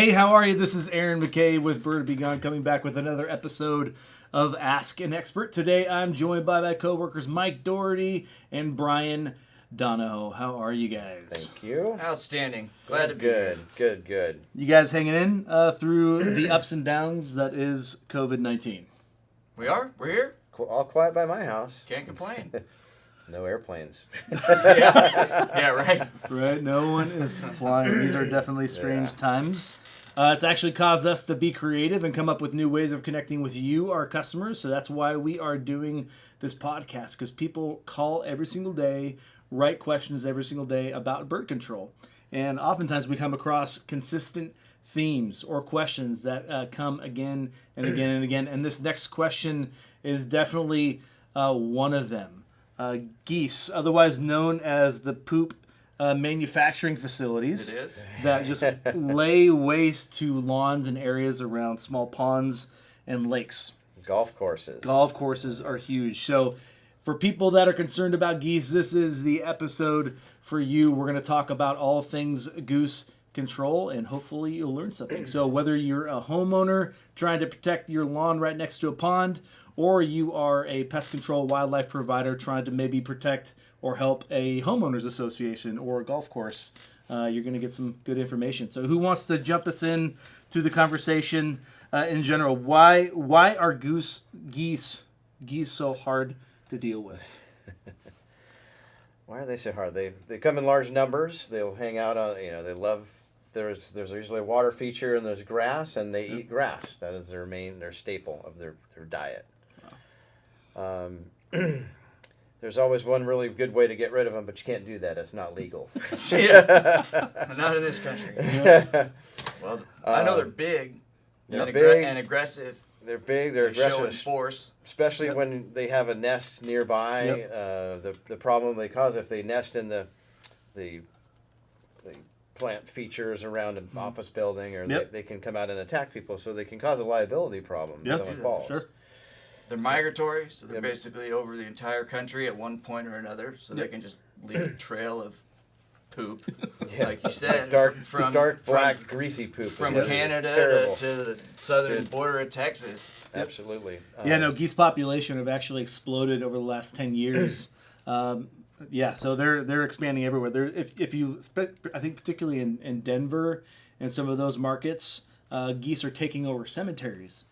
Hey, how are you? This is Aaron McKay with Bird Be Gone, coming back with another episode of Ask an Expert. Today I'm joined by my co-workers Mike Dougherty and Bryan Donoho. How are you guys? Thank you. Outstanding. Glad to be here. Good. You guys hanging in through the ups and downs that is COVID-19? We are? We're here? All quiet by my house. Can't complain. No airplanes. yeah, right. Right, no one is flying. These are definitely strange times. It's actually caused us to be creative and come up with new ways of connecting with you, our customers. So that's why we are doing this podcast, because people call every single day, write questions every single day about bird control. And oftentimes we come across consistent themes or questions that come again and again and again. And this next question is definitely one of them. Geese, otherwise known as the poop manufacturing facilities, It is. that just lay waste to lawns and areas around small ponds and lakes. Golf courses. Golf courses are huge. So for people that are concerned about geese, this is the episode for you. We're going to talk about all things goose control, and hopefully you'll learn something. So whether you're a homeowner trying to protect your lawn right next to a pond, or you are a pest control wildlife provider trying to maybe protect or help a homeowners association or a golf course, you're going to get some good information. So who wants to jump us in to the conversation in general? Why are geese so hard to deal with? Why are they so hard? They come in large numbers. They'll hang out on. They love. There's usually a water feature and there's grass, and they eat grass. That is their staple of their diet. There's always one really good way to get rid of them, but you can't do that. It's not legal. Yeah. Not in this country. Well, I know they're big. They're big and aggressive. They're big. They're They show aggressive. in force. Especially when they have a nest nearby. The problem they cause if they nest in the plant features around an office building, or they can come out and attack people, so they can cause a liability problem if someone falls. Sure. They're migratory, so they're basically over the entire country at one point or another, so they can just leave a trail of poop, like you said. Dark, black, greasy poop. From Canada to the southern border of Texas. Absolutely. Geese population have actually exploded over the last 10 years. So they're expanding everywhere. I think particularly in Denver and some of those markets, geese are taking over cemeteries,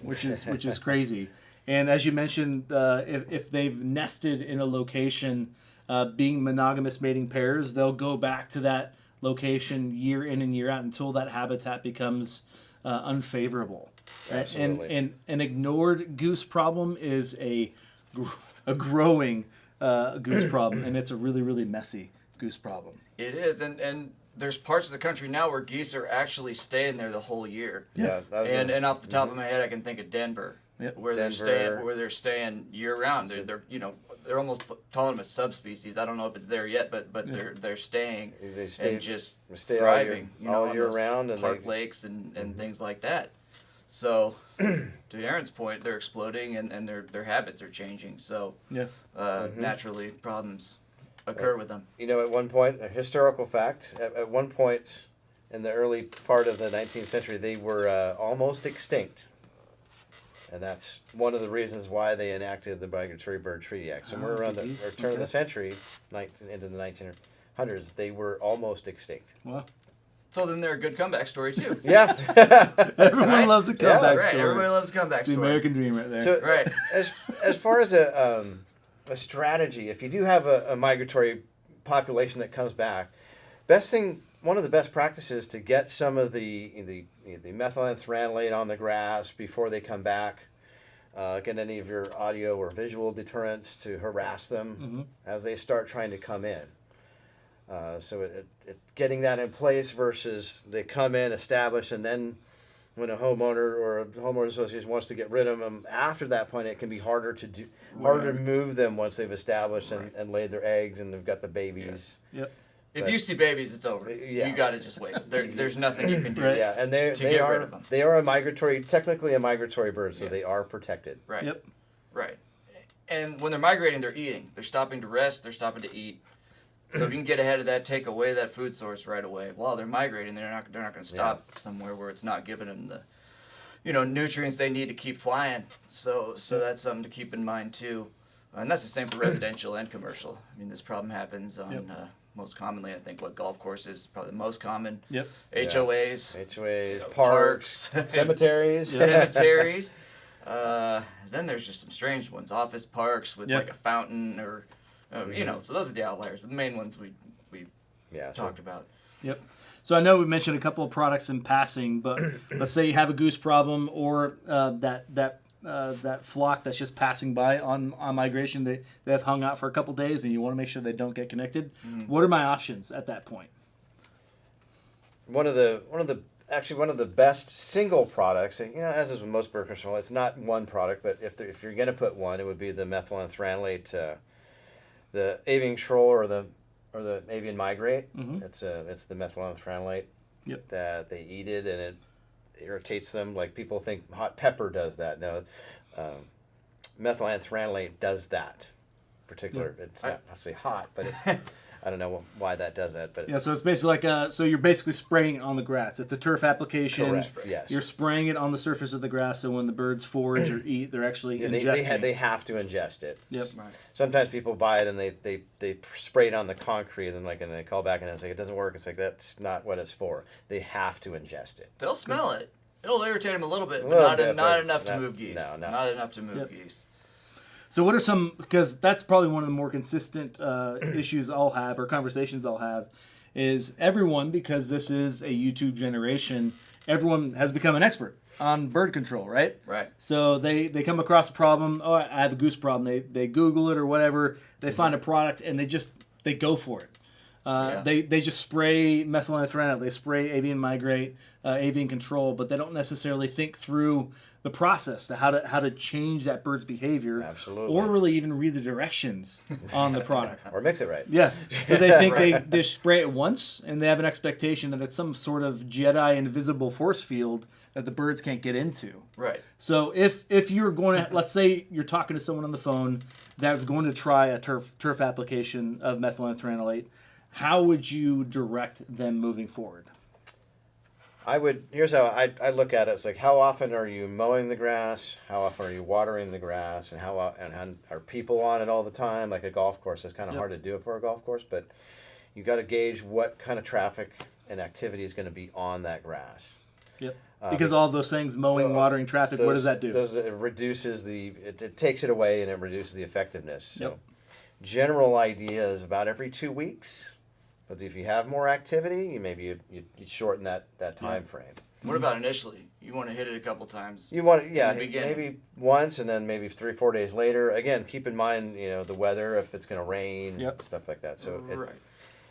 which is crazy. And as you mentioned, if they've nested in a location, being monogamous mating pairs, they'll go back to that location year in and year out until that habitat becomes unfavorable. Right? Absolutely. And an ignored goose problem is a growing goose problem, and it's a really, really messy goose problem. It is, and there's parts of the country now where geese are actually staying there the whole year. Yeah. And off the top of my head, I can think of Denver, where they're staying year round. They're almost calling them a subspecies. I don't know if it's there yet, but they're staying and just thriving all year round, and park lakes and things like that. So, to Aaron's point, they're exploding and their habits are changing. So, naturally, problems occur with them. At one point, a historical fact, at one point in the early part of the 19th century, they were almost extinct. And that's one of the reasons why they enacted the Migratory Bird Treaty Act. Somewhere around the turn of the century, into the 1900s, they were almost extinct. Wow. So then they're a good comeback story, too. Yeah. Everyone loves a comeback story. Everybody loves a comeback story. It's the American dream right there. So, as far as a strategy, if you do have a migratory population that comes back, one of the best practices to get some of the methylanthralate on the grass before they come back. Get any of your audio or visual deterrents to harass them as they start trying to come in. So getting that in place versus they come in, establish, and then when a homeowner or a homeowner association wants to get rid of them, after that point it can be harder to move them once they've established and laid their eggs and they've got the babies. Yep. If you see babies, it's over. You got to just wait. There's nothing you can do. Yeah, and they get rid of them. They are technically a migratory bird, so they are protected. Right. Yep. Right. And when they're migrating, they're eating. They're stopping to rest. They're stopping to eat. So if you can get ahead of that, take away that food source right away. While they're migrating, they're not going to stop somewhere where it's not giving them the nutrients they need to keep flying. So that's something to keep in mind too. And that's the same for residential and commercial. I mean, this problem happens on most commonly, I think, what golf course is probably the most common. Yep. HOAs, parks, cemeteries. Cemeteries. Then there's just some strange ones. Office parks with like a fountain or, so those are the outliers. But the main ones we talked about. Yep. So I know we mentioned a couple of products in passing, but let's say you have a goose problem or that flock that's just passing by on migration. They have hung out for a couple days, and you want to make sure they don't get connected. Mm-hmm. What are my options at that point? One of the best single products, as is with most bird control, it's not one product, but if you're going to put one, it would be the methylantranolate, the avian control or the avian migrate. Mm-hmm. It's the methylantranolate that they eat it, and it irritates them. Like people think hot pepper does that. No, methylantranolate does that. It's not, I'll say hot, but it's I don't know why that does that, but so it's basically like so you're basically spraying it on the grass. It's a turf application. Correct. Yes. You're spraying it on the surface of the grass, so when the birds forage or eat, they're actually ingesting. They have to ingest it. Yep. Right. Sometimes people buy it and they spray it on the concrete and they call back and say it doesn't work. It's like that's not what it's for. They have to ingest it. They'll smell it. It'll irritate them a little bit, but not enough to move geese. No. Not enough to move geese. So what are some, because that's probably one of the more consistent issues I'll have or conversations I'll have, is everyone, because this is a YouTube generation, everyone has become an expert on bird control, right? Right. So they come across a problem, I have a goose problem, they Google it or whatever, they find a product and they go for it. They just spray methylantranolate, they spray avian migrate, avian control, but they don't necessarily think through the process to how to change that bird's behavior. Absolutely. Or really even read the directions on the product. Or mix it right. Yeah. So they think they spray it once and they have an expectation that it's some sort of Jedi invisible force field that the birds can't get into. Right. So if you're going to, let's say you're talking to someone on the phone that's going to try a turf application of methylantranolate, how would you direct them moving forward? Here's how I look at it. It's like, how often are you mowing the grass? How often are you watering the grass? And how are people on it all the time? Like a golf course, it's kind of hard to do it for a golf course, but you got to gauge what kind of traffic and activity is going to be on that grass. Yep. Because all those things, mowing, watering, traffic, what does that do? It reduces it takes it away and it reduces the effectiveness. So general idea is about every 2 weeks. But if you have more activity, you shorten that time frame. What about initially? You want to hit it a couple times. You want maybe once, and then maybe 3-4 days later. Again, keep in mind the weather, if it's going to rain, stuff like that. So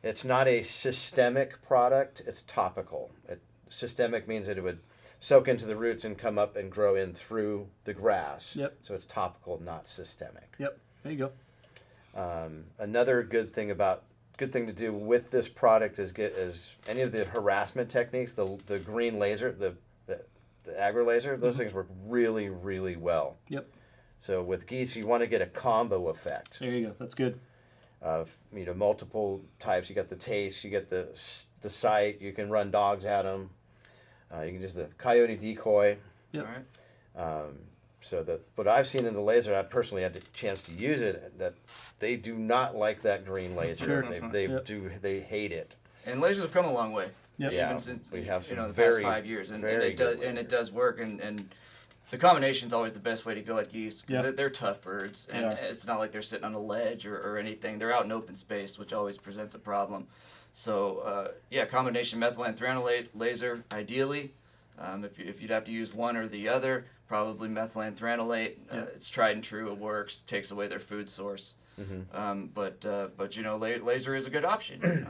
it's not a systemic product; it's topical. Systemic means that it would soak into the roots and come up and grow in through the grass. Yep. So it's topical, not systemic. Yep. There you go. Another good thing to do with this product is get any of the harassment techniques, the green laser, the agri laser, those things work really, really well. Yep. So with geese, you want to get a combo effect. There you go. That's good. Of multiple types. You got the taste, you get the sight. You can run dogs at them. You can just the coyote decoy. Yep. All right. So what I've seen in the laser, I personally had the chance to use it, that they do not like that green laser. Sure. They hate it. And lasers have come a long way. Yep. Yeah, even since we have some the very, past 5 years, and very it does work. And the combination's always the best way to go at geese because they're tough birds, and it's not like they're sitting on a ledge or anything. They're out in open space, which always presents a problem. So combination methylantranolate laser ideally. If you'd have to use one or the other, probably methylantranolate. It's tried and true. It works. Takes away their food source. Mm-hmm. But laser is a good option.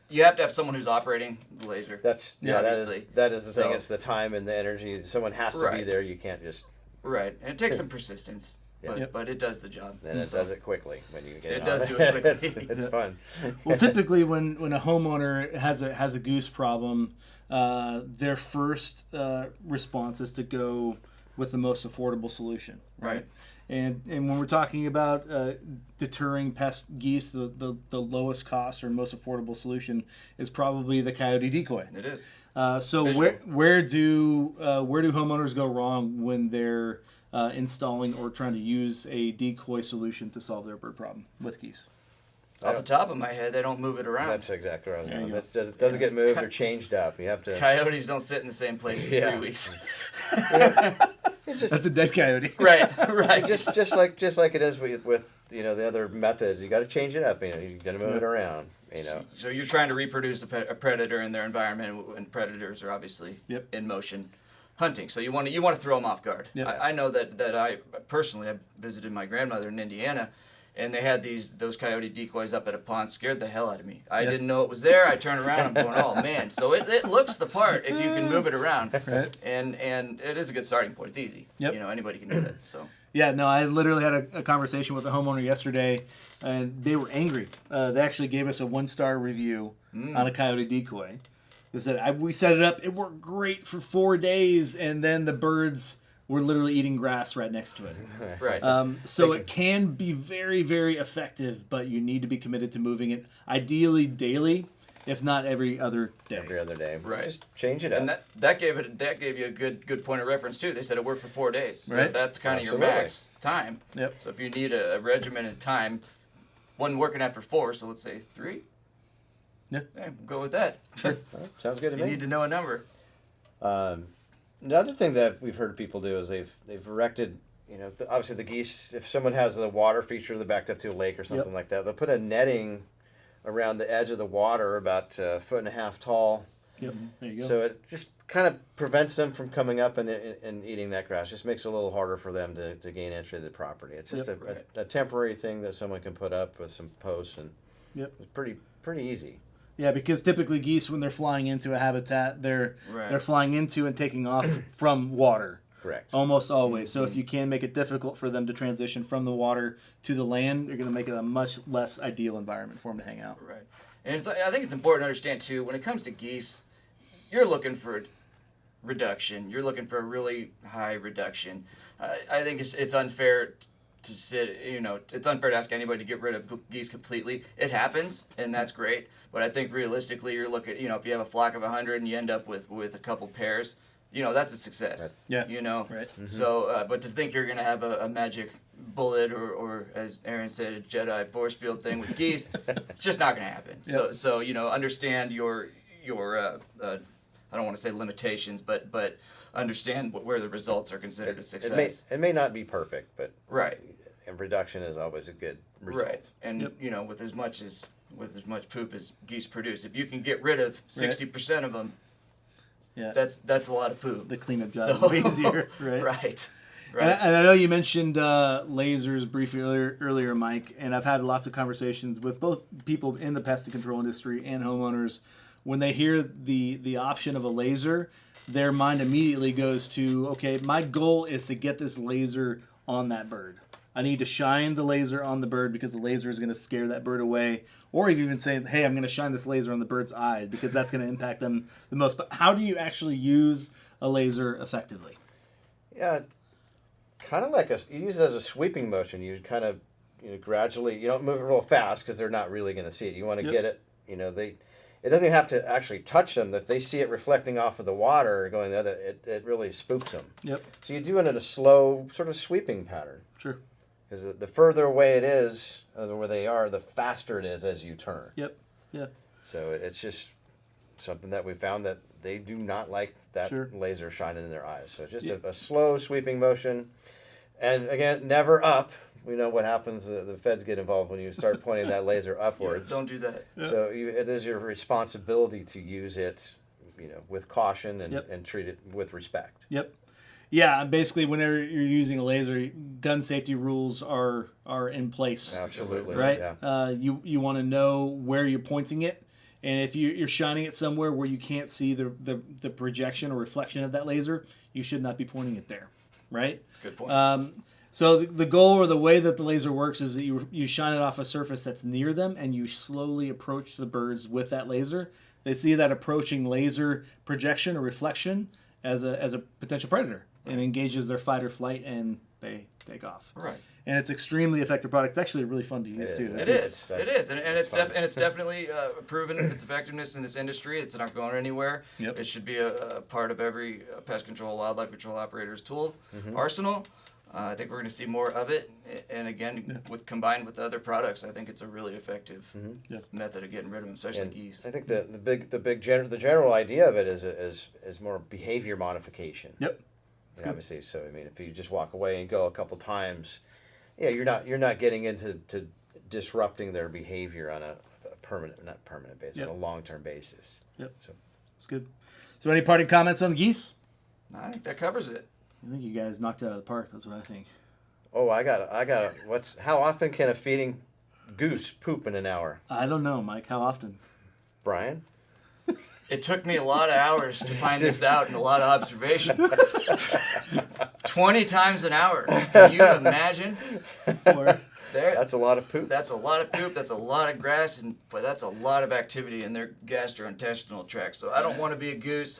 You have to have someone who's operating the laser. That is the thing. It's the time and the energy. Someone has to be there. You can't just and it takes some persistence. But it does the job. And it does it quickly when you get it. It does do it quickly. It's fun. Well, typically when a homeowner has a goose problem, their first response is to go with the most affordable solution, right? And when we're talking about deterring pest geese, the lowest cost or most affordable solution is probably the coyote decoy. It is. So where do homeowners go wrong when they're installing or trying to use a decoy solution to solve their bird problem with geese? Off the top of my head, they don't move it around. That's exactly right. That doesn't get moved or changed up. You have to. Coyotes don't sit in the same place for 3 weeks. That's a dead coyote. Right. Just like it is with the other methods. You got to change it up. You got to move it around. So you're trying to reproduce a predator in their environment, and predators are obviously in motion, hunting. So you want to throw them off guard. Yep. I know that I personally have visited my grandmother in Indiana. And they had those coyote decoys up at a pond, scared the hell out of me. I didn't know it was there. I turned around, I'm going, oh man. So it looks the part if you can move it around. Right. And it is a good starting point. It's easy. Yep. Anybody can do that. So. Yeah, no, I literally had a conversation with a homeowner yesterday, and they were angry. They actually gave us a 1-star review on a coyote decoy. They said, we set it up, it worked great for 4 days, and then the birds were literally eating grass right next to it. Right. So it can be very, very effective, but you need to be committed to moving it, ideally daily, if not every other day. Every other day. Right. Just change it up. And that gave you a good point of reference too. They said it worked for 4 days. So right. that's kind of your max time. Yep. So if you need a regimented time, one working after 4, so let's say 3. Yeah. Hey, we'll go with that. Sounds good to me. You need to know a number. Another thing that we've heard people do is they've erected, obviously the geese, if someone has a water feature, they're backed up to a lake or something like that, they'll put a netting around the edge of the water about 1.5 feet tall. Yep, there you go. So it just kind of prevents them from coming up and eating that grass. Just makes it a little harder for them to gain entry to the property. It's just a temporary thing that someone can put up with some posts, and it's pretty easy. Yeah, because typically geese, when they're flying into a habitat, they're flying into and taking off from water. Correct. Almost always. So if you can make it difficult for them to transition from the water to the land, you're going to make it a much less ideal environment for them to hang out. Right. And I think it's important to understand, too, when it comes to geese, you're looking for reduction. You're looking for a really high reduction. I think it's unfair to sit, it's unfair to ask anybody to get rid of geese completely. It happens, and that's great. But I think realistically, you're looking, if you have a flock of 100 and you end up with a couple pairs, that's a success. Right. Mm-hmm. So, but to think you're going to have a magic bullet or as Aaron said, a Jedi force field thing with geese, it's just not going to happen. Yep. So understand your I don't want to say limitations, but understand where the results are considered a success. It may not be perfect, but right. And reduction is always a good result. Right. And with as much poop as geese produce, if you can get rid of 60% of them, that's a lot of poop. The cleanup job will be easier. Right. Right. And I know you mentioned lasers briefly earlier, Mike, and I've had lots of conversations with both people in the pest control industry and homeowners. When they hear the option of a laser, their mind immediately goes to, okay, my goal is to get this laser on that bird. I need to shine the laser on the bird because the laser is going to scare that bird away. Or even saying, hey, I'm going to shine this laser on the bird's eyes because that's going to impact them the most. But how do you actually use a laser effectively? Yeah, kind of like you use it as a sweeping motion. You kind of gradually, you don't move it real fast because they're not really going to see it. You want to get it, it doesn't even have to actually touch them. If they see it reflecting off of the water or going the other, it really spooks them. Yep. So you do it in a slow sort of sweeping pattern. Sure. Because the further away it is, where they are, the faster it is as you turn. Yep. Yeah. So it's just something that we found that they do not like that laser shining in their eyes. So just a slow sweeping motion. And again, never up. We know what happens. The feds get involved when you start pointing that laser upwards. Don't do that. Yeah. So it is your responsibility to use it, with caution and treat it with respect. Yep. Yeah, basically, whenever you're using a laser, gun safety rules are in place. Absolutely. Right? Yeah. You want to know where you're pointing it, and if you're shining it somewhere where you can't see the projection or reflection of that laser, you should not be pointing it there. Right? Good point. So the goal or the way that the laser works is that you shine it off a surface that's near them, and you slowly approach the birds with that laser. They see that approaching laser projection or reflection as a potential predator, and engages their fight or flight, and they take off. Right. And it's extremely effective product. It's actually really fun to use too. It is, and it's definitely proven its effectiveness in this industry. It's not going anywhere. Yep. It should be a part of every pest control, wildlife control operator's tool arsenal. I think we're going to see more of it, and again, combined with other products, I think it's a really effective method of getting rid of them, especially geese. I think the general idea of it is more behavior modification. Yep. Obviously, so I mean, if you just walk away and go a couple times, you're not getting into disrupting their behavior on a not permanent basis, on a long-term basis. Yep. So it's good. So any parting comments on the geese? I think that covers it. I think you guys knocked it out of the park. That's what I think. Oh, I got how often can a feeding goose poop in an hour? I don't know, Mike. How often? Brian? It took me a lot of hours to find this out and a lot of observation. 20 times an hour. Can you imagine? That's a lot of poop. That's a lot of poop. That's a lot of grass, but that's a lot of activity in their gastrointestinal tract. So I don't want to be a goose.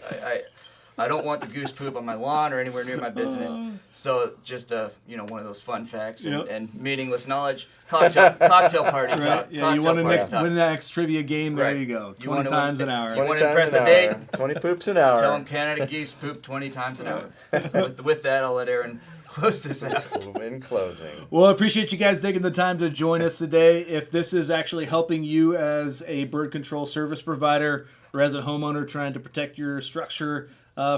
I don't want the goose poop on my lawn or anywhere near my business. So just one of those fun facts and meaningless knowledge. Cocktail party talk. Right. Yeah, you want to win the next trivia game? There you go. 20 times an hour. You want to impress a date? 20 poops an hour. Tell them Canada geese poop 20 times an hour. So with that, I'll let Aaron close this out. In closing. Well, I appreciate you guys taking the time to join us today. If this is actually helping you as a bird control service provider or as a homeowner trying to protect your structure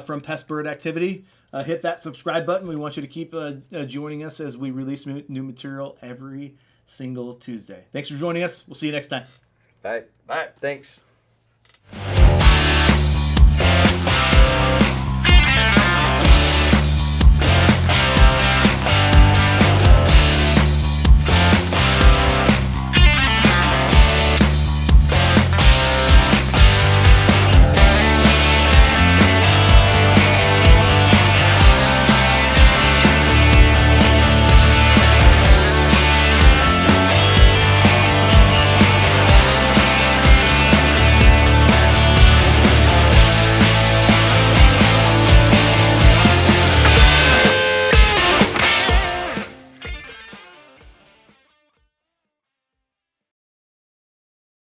from pest bird activity, hit that subscribe button. We want you to keep joining us as we release new material every single Tuesday. Thanks for joining us. We'll see you next time. Bye. Bye. Thanks.